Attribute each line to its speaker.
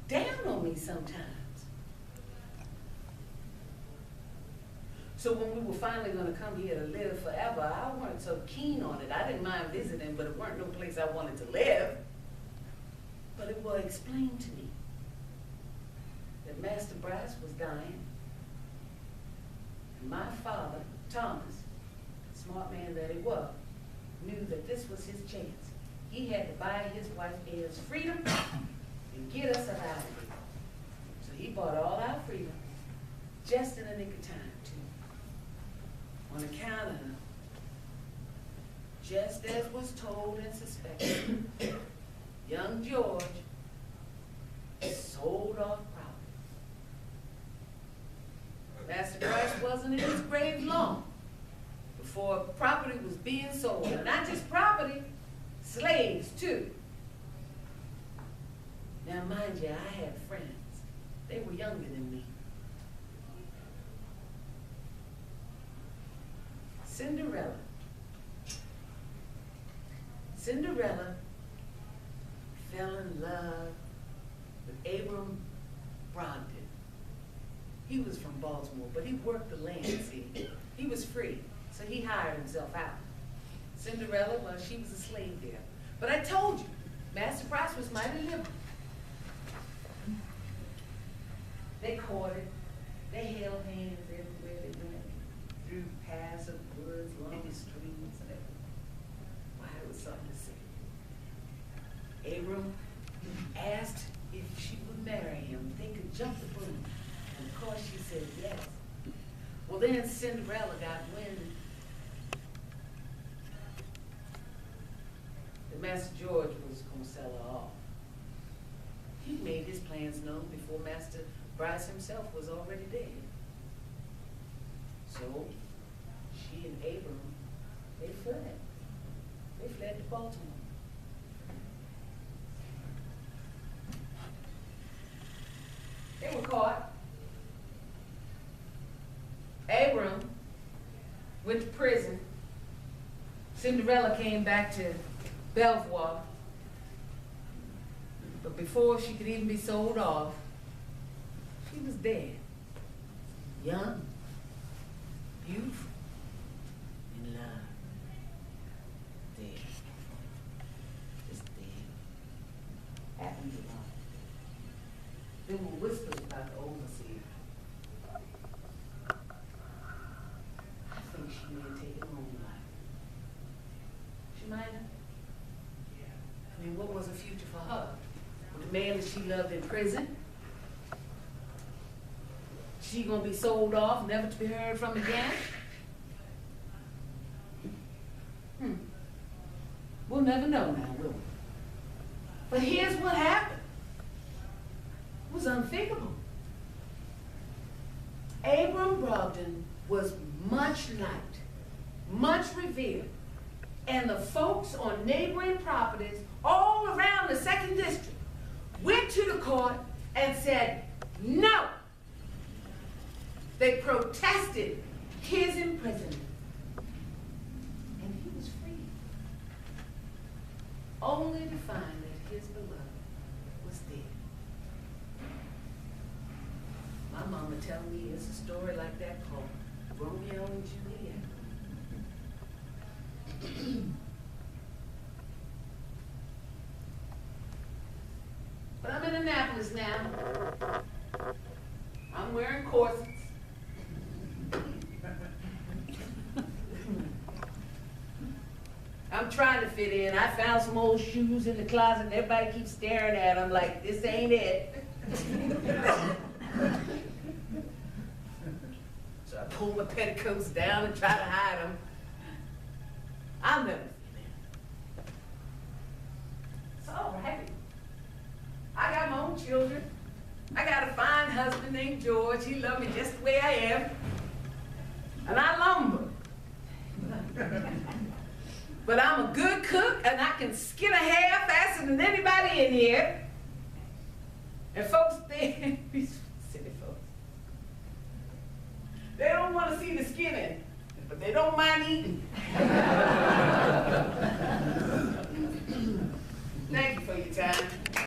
Speaker 1: down on me sometimes. So when we were finally going to come here to live forever, I weren't so keen on it. I didn't mind visiting, but it weren't no place I wanted to live. But it was explained to me that Master Bryce was dying. And my father, Thomas, smart man that he was, knew that this was his chance. He had to buy his wife Ed's freedom and get us out of here. So he bought all our freedom just in the nick of time, too. On account of, just as was told and suspected, young George sold off property. Master Bryce wasn't in his grave long before property was being sold. And not just property, slaves too. Now mind you, I had friends. They were younger than me. Cinderella fell in love with Abram Brogdon. He was from Baltimore, but he worked the land, see. He was free, so he hired himself out. Cinderella, well, she was a slave there. But I told you, Master Bryce was mighty liberal. They courted, they held hands everywhere they went, through paths of woods, along the streams, and everything. Why, it was something to see. Abram asked if she would marry him. They could jump the broom. And of course she said yes. Well, then Cinderella got wind that Master George was going to sell her off. He made his plans known before Master Bryce himself was already dead. So she and Abram, they fled. They fled to Baltimore. They were caught. Abram went to prison. Cinderella came back to Belvoir. But before she could even be sold off, she was dead. Young, beautiful, in love. Dead. Just dead. Happened to her. There were whispers about the overseer. I think she may have taken her own life. She might have. I mean, what was the future for her? With the man that she loved in prison? She gonna be sold off, never to be heard from again? We'll never know now, will we? But here's what happened. It was unthinkable. Abram Brogdon was much liked, much revered, and the folks on neighboring properties all around the 2nd District went to the court and said no. They protested his imprisonment. And he was free. Only to find that his beloved was dead. My mama telling me it's a story like that called Romeo and Juliet. But I'm in Annapolis now. I'm wearing corsets. I'm trying to fit in. I found some old shoes in the closet and everybody keeps staring at them like, this ain't it. So I pull my petticoats down and try to hide them. I'll never fit in. It's all right. I got my own children. I got a fine husband named George. He loved me just the way I am. And I lumber. But I'm a good cook and I can skin a hair faster than anybody in here. And folks think, these silly folks, they don't want to see the skinning, but they don't mind eating. Thank you for your time.